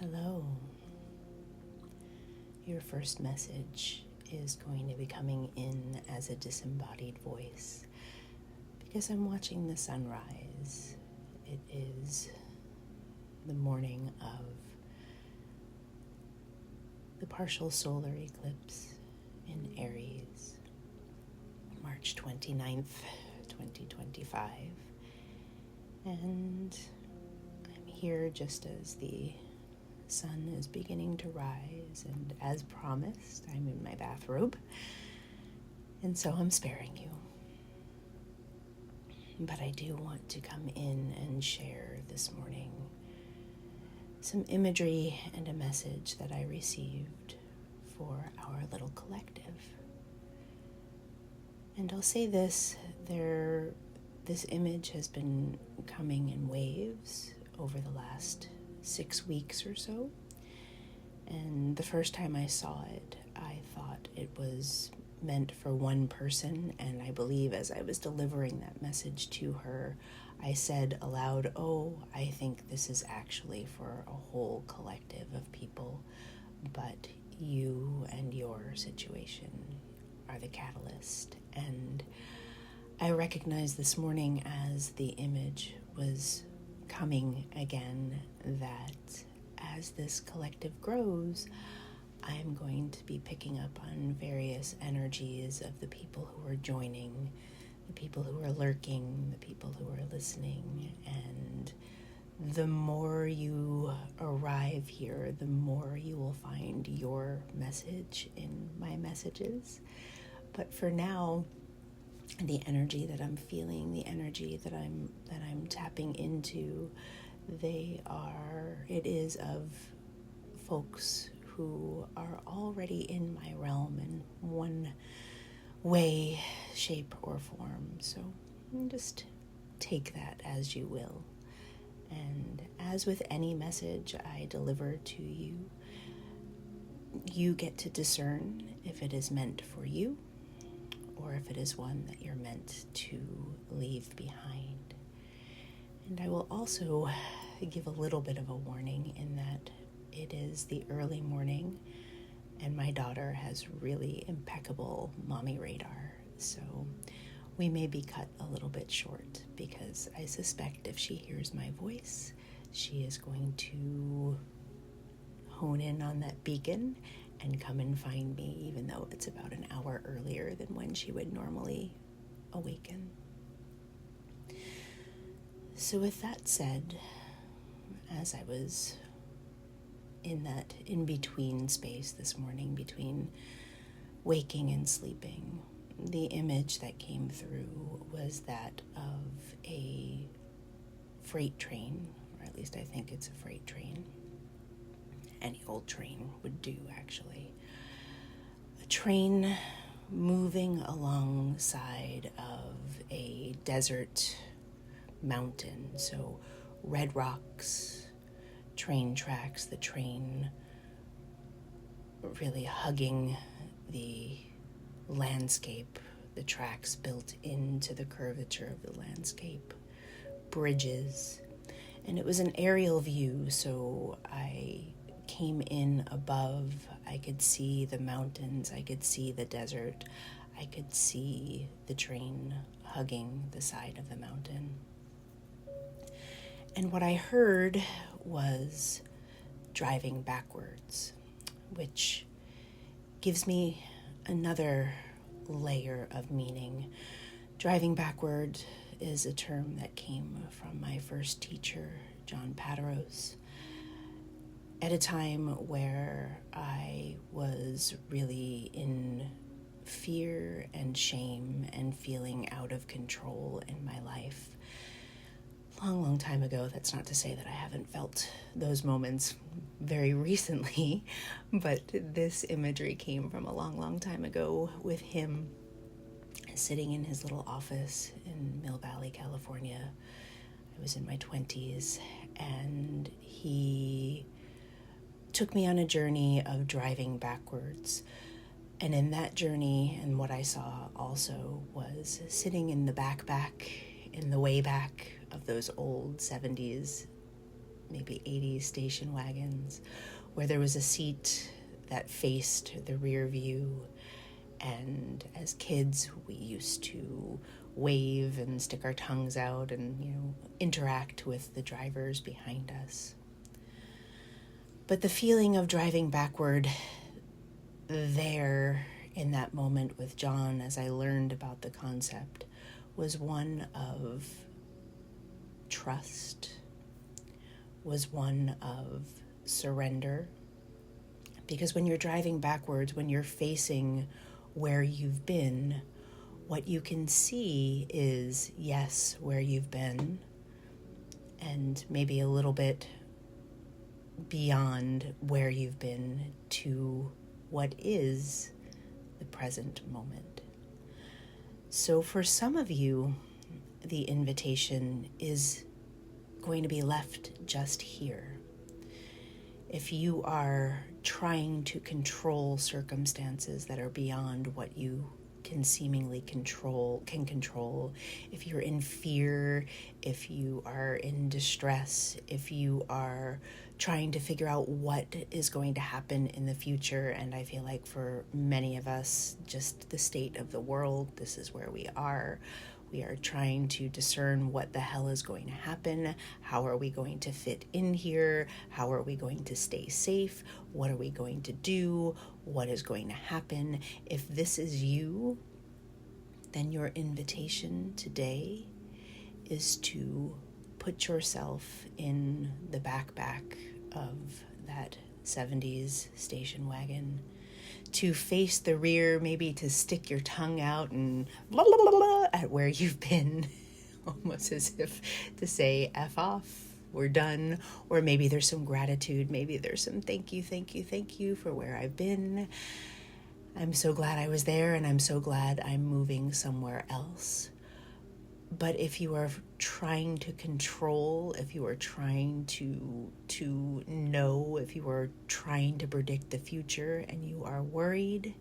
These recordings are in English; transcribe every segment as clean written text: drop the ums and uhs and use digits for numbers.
Hello. Your first message is going to be coming in as a disembodied voice because I'm watching the sunrise. It is the morning of the partial solar eclipse in Aries, March 29th, 2025. And I'm here just as the sun is beginning to rise, and as promised, I'm in my bathrobe, and so I'm sparing you. But I do want to come in and share this morning some imagery and a message that I received for our little collective. And I'll say this, this image has been coming in waves over the last 6 weeks or so. And the first time I saw it, I thought it was meant for one person. And I believe as I was delivering that message to her, I said aloud, "Oh, I think this is actually for a whole collective of people, but you and your situation are the catalyst." And I recognized this morning as the image was coming again that as this collective grows, I'm going to be picking up on various energies of the people who are joining, the people who are lurking, the people who are listening. And the more you arrive here, the more you will find your message in my messages. But for now, the energy that I'm feeling, the energy that I'm tapping into, it is of folks who are already in my realm in one way, shape, or form. So just take that as you will. And as with any message I deliver to you, you get to discern if it is meant for you or if it is one that you're meant to leave behind. And I will also give a little bit of a warning in that it is the early morning and my daughter has really impeccable mommy radar. So we may be cut a little bit short because I suspect if she hears my voice, she is going to hone in on that beacon and come and find me, even though it's about an hour earlier than when she would normally awaken. So with that said, as I was in that in-between space this morning, between waking and sleeping, the image that came through was that of a freight train, or at least I think it's a freight train. Any old train would do, actually. A train moving alongside of a desert mountain. So red rocks, train tracks, the train really hugging the landscape, the tracks built into the curvature of the landscape, bridges. And it was an aerial view, so I came in above. I could see the mountains, I could see the desert, I could see the train hugging the side of the mountain. And what I heard was driving backwards, which gives me another layer of meaning. Driving backward is a term that came from my first teacher, John Pateros, at a time where I was really in fear and shame and feeling out of control in my life. Long time ago. That's not to say that I haven't felt those moments very recently, but this imagery came from a long time ago with him sitting in his little office in Mill Valley, California. I was in my 20s, and he took me on a journey of driving backwards. And in that journey, and what I saw also was sitting in the backpack, in the way back of those old 70s maybe 80s station wagons, where there was a seat that faced the rear view. And as kids, we used to wave and stick our tongues out and, interact with the drivers behind us. But the feeling of driving backward there in that moment with John, as I learned about the concept, was one of trust, was one of surrender. Because when you're driving backwards, when you're facing where you've been, what you can see is, yes, where you've been, and maybe a little bit beyond where you've been to what is the present moment. So for some of you, the invitation is going to be left just here. If you are trying to control circumstances that are beyond what you can seemingly control, if you're in fear, if you are in distress, if you are trying to figure out what is going to happen in the future, and I feel like for many of us, just the state of the world, this is where we are. We are trying to discern what the hell is going to happen. How are we going to fit in here? How are we going to stay safe? What are we going to do? What is going to happen? If this is you, then your invitation today is to put yourself in the backpack of that 70s station wagon, to face the rear, maybe to stick your tongue out and blah, blah, blah, blah, at where you've been, almost as if to say, F off, we're done. Or maybe there's some gratitude. Maybe there's some thank you for where I've been. I'm so glad I was there, and I'm so glad I'm moving somewhere else. But if you are trying to control, if you are trying to know, if you are trying to predict the future and you are worried,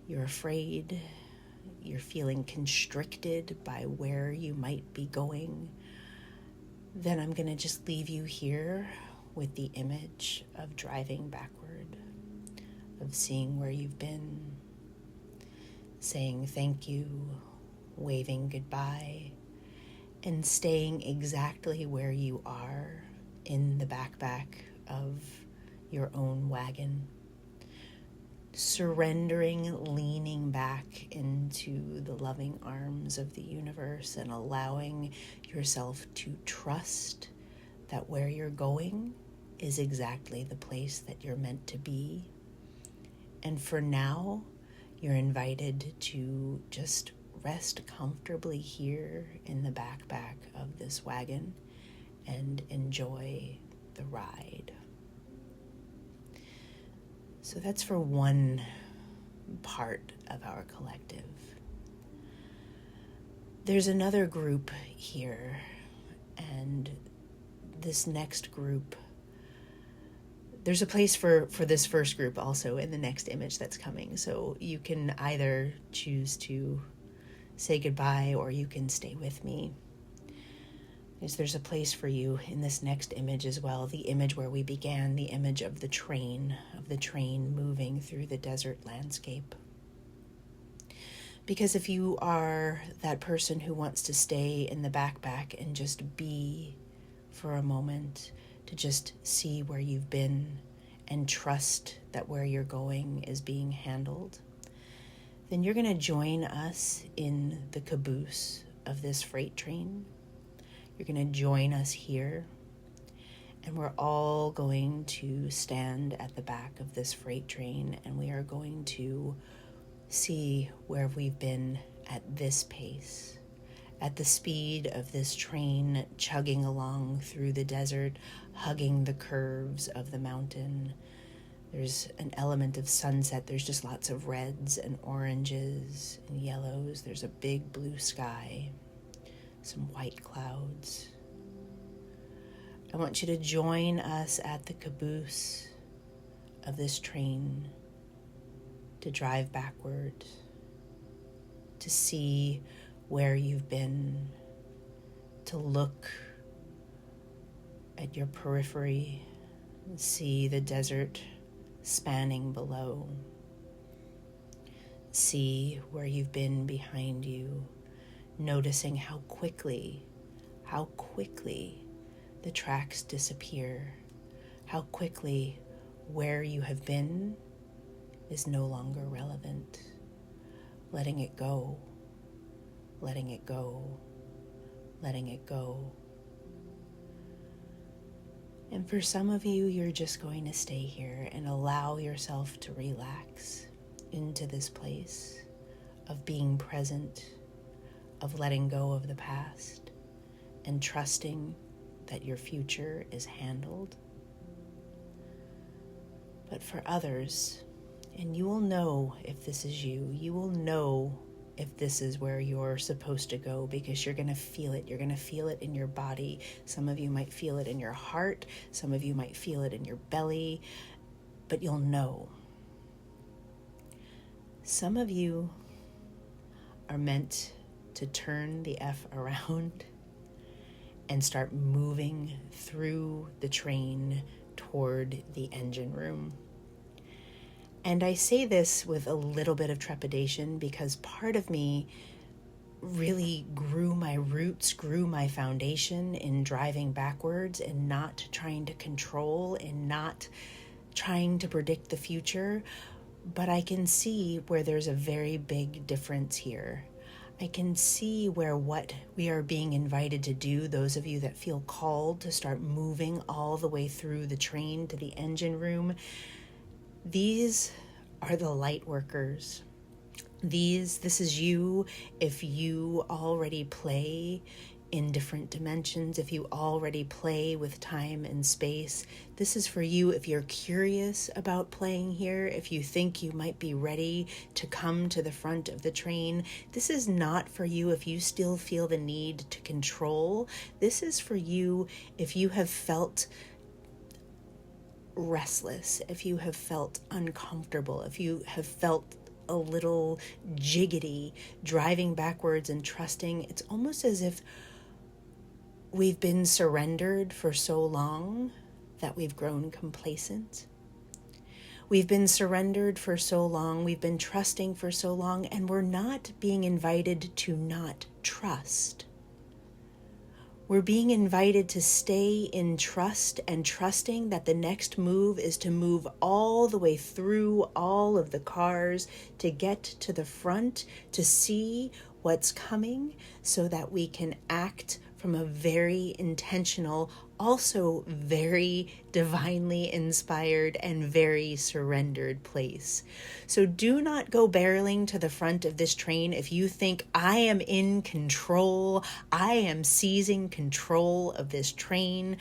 you're afraid, you're feeling constricted by where you might be going, then I'm going to just leave you here with the image of driving backward, of seeing where you've been, saying thank you, waving goodbye, and staying exactly where you are in the backpack of your own wagon. Surrendering, leaning back into the loving arms of the universe and allowing yourself to trust that where you're going is exactly the place that you're meant to be. And for now, you're invited to just rest comfortably here in the backpack of this wagon and enjoy the ride. So that's for one part of our collective. There's another group here, and this next group, there's a place for this first group also in the next image that's coming. So you can either choose to say goodbye or you can stay with me. There's a place for you in this next image as well, the image where we began, the image of the train moving through the desert landscape. Because if you are that person who wants to stay in the backpack and just be for a moment, to just see where you've been and trust that where you're going is being handled, then you're going to join us in the caboose of this freight train. You're going to join us here, and we're all going to stand at the back of this freight train, and we are going to see where we've been at this pace, at the speed of this train chugging along through the desert, hugging the curves of the mountain. There's an element of sunset. There's just lots of reds and oranges and yellows. There's a big blue sky, some white clouds. I want you to join us at the caboose of this train, to drive backward, to see where you've been, to look at at your periphery. See the desert spanning below. See where you've been behind you, noticing how quickly the tracks disappear, how quickly where you have been is no longer relevant. Letting it go, letting it go, letting it go. And for some of you, you're just going to stay here and allow yourself to relax into this place of being present, of letting go of the past, and trusting that your future is handled. But for others, and you will know if this is you, you will know if this is where you're supposed to go, because you're going to feel it. You're going to feel it in your body. Some of you might feel it in your heart. Some of you might feel it in your belly, but you'll know. Some of you are meant to turn the F around and start moving through the train toward the engine room. And I say this with a little bit of trepidation because part of me really grew my roots, grew my foundation in driving backwards and not trying to control and not trying to predict the future. But I can see where there's a very big difference here. I can see where what we are being invited to do, those of you that feel called to start moving all the way through the train to the engine room, these are the light workers. This is you if you already play in different dimensions, if you already play with time and space. This is for you if you're curious about playing here, if you think you might be ready to come to the front of the train. This is not for you if you still feel the need to control. This is for you if you have felt restless, if you have felt uncomfortable, if you have felt a little jiggity driving backwards and trusting. It's almost as if we've been surrendered for so long that we've grown complacent. We've been surrendered for so long, we've been trusting for so long, and we're not being invited to not trust. We're being invited to stay in trust and trusting that the next move is to move all the way through all of the cars to get to the front, to see what's coming so that we can act from a very intentional, also very divinely inspired and very surrendered place. So do not go barreling to the front of this train if you think, I am in control, I am seizing control of this train,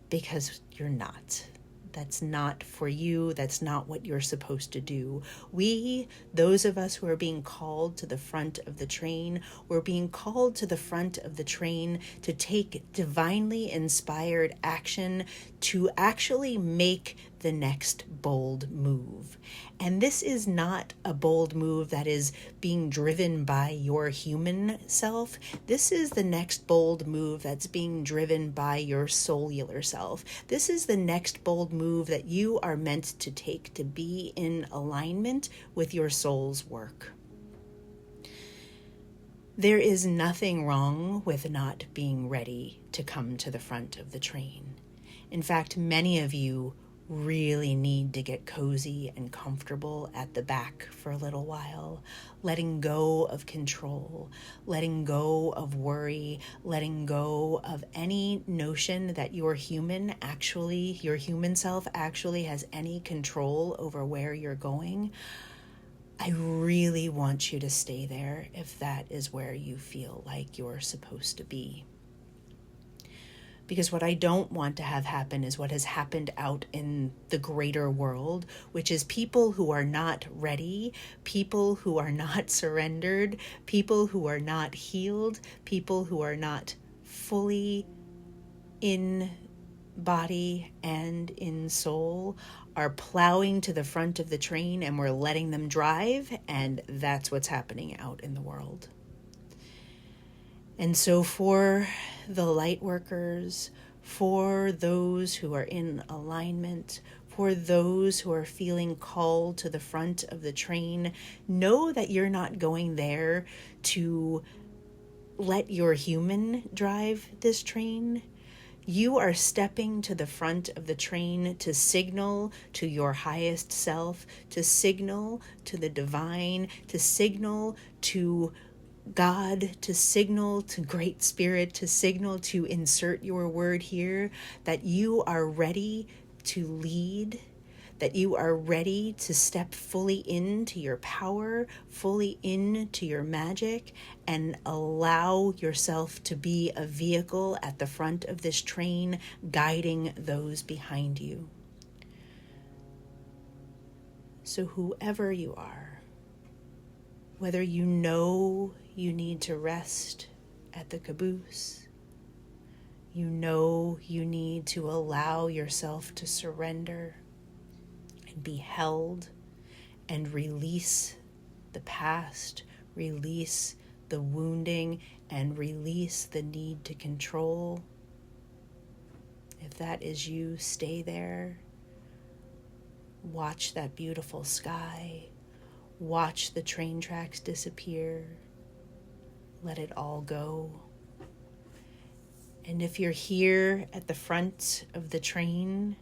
because you're not. That's not for you. That's not what you're supposed to do. We, those of us who are being called to the front of the train, we're being called to the front of the train to take divinely inspired action to actually make the next bold move. And this is not a bold move that is being driven by your human self. This is the next bold move that's being driven by your cellular self. This is the next bold move that you are meant to take to be in alignment with your soul's work. There is nothing wrong with not being ready to come to the front of the train. In fact, many of you really need to get cozy and comfortable at the back for a little while, letting go of control, letting go of worry, letting go of any notion that your human self actually has any control over where you're going. I really want you to stay there if that is where you feel like you're supposed to be. Because what I don't want to have happen is what has happened out in the greater world, which is people who are not ready, people who are not surrendered, people who are not healed, people who are not fully in body and in soul are plowing to the front of the train, and we're letting them drive, and that's what's happening out in the world. And so for the light workers, for those who are in alignment, for those who are feeling called to the front of the train. Know that you're not going there to let your human drive this train. You are stepping to the front of the train to signal to your highest self, to signal to the divine, to signal to God, to signal to Great Spirit, to signal to insert your word here, that you are ready to lead, that you are ready to step fully into your power, fully into your magic, and allow yourself to be a vehicle at the front of this train, guiding those behind you. So whoever you are, whether you know you need to rest at the caboose, you know you need to allow yourself to surrender and be held and release the past, release the wounding, and release the need to control. If that is you, stay there. Watch that beautiful sky. Watch the train tracks disappear. Let it all go. And if you're here at the front of the train,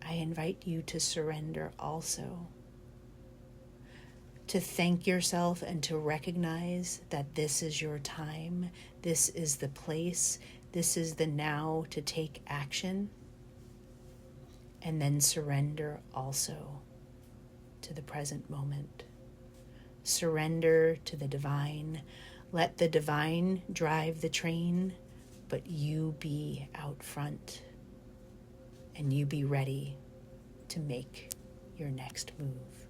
I invite you to surrender also. To thank yourself and to recognize that this is your time. This is the place. This is the now to take action. And then surrender also to the present moment. Surrender to the divine. Let the divine drive the train, but you be out front and you be ready to make your next move.